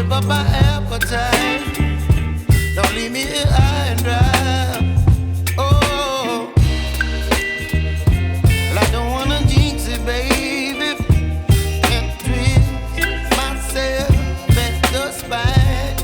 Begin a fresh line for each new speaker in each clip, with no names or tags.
whip up my appetite. Don't leave me here high and dry. Oh, well, I don't wanna jinx it, baby, and twist myself at the spine.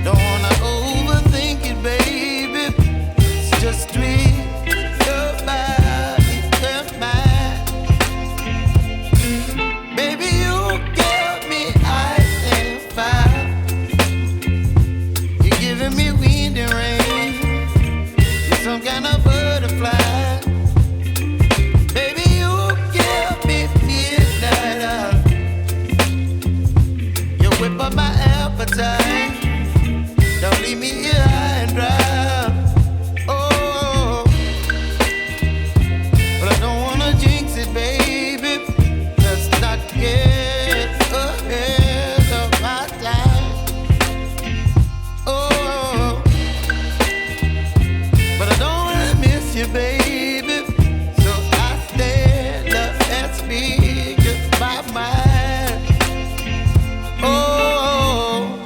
Don't wanna overthink it, baby. It's just twist your body and mine. Baby, you give me ice and fire. You're giving me wind and rain. You're some kind of butterfly. Baby, you give me midnight. You whip up my appetite. Don't leave me here high and dry. Oh, but I don't wanna jinx it, baby. Let's not get ahead of my time. Oh, but I don't wanna miss you, baby. So I stand up and speak just my mind. Oh.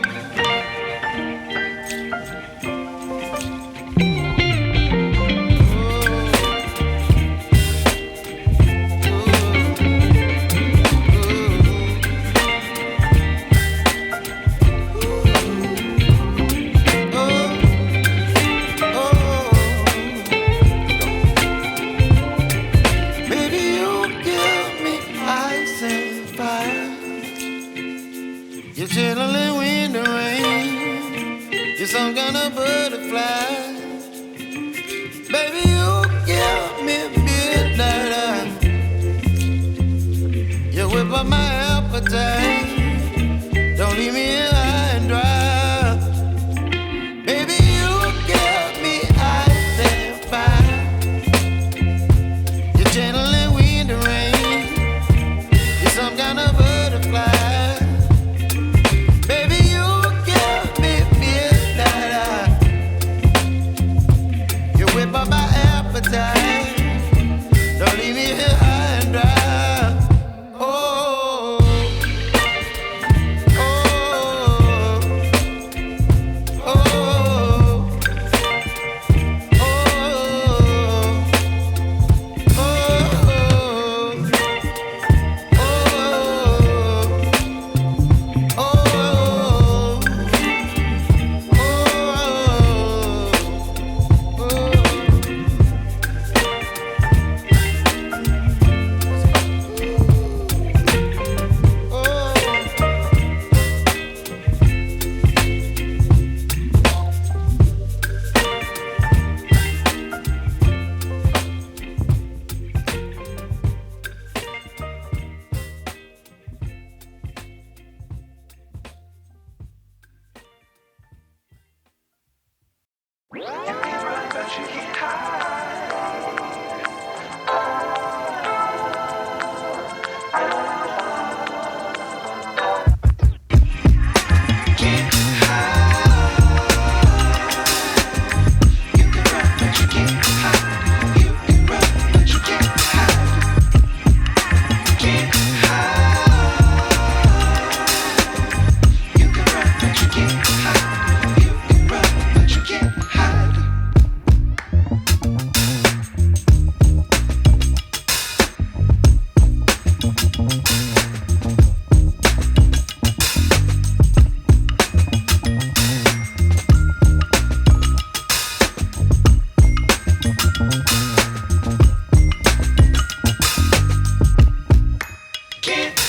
Baby, you give me ice and fire. You're chilling wind and rain. You're some kind of butterfly. Baby, you give me midnight. You whip up my appetite. Don't leave me here high and dry. Baby, you give me ice and fire. You're channeling wind and rain. You're some kind of butterfly. Baby, you give me midnight. You whip up my appetite. Don't leave me here high and dry. Oh, oh, oh, oh,
Can't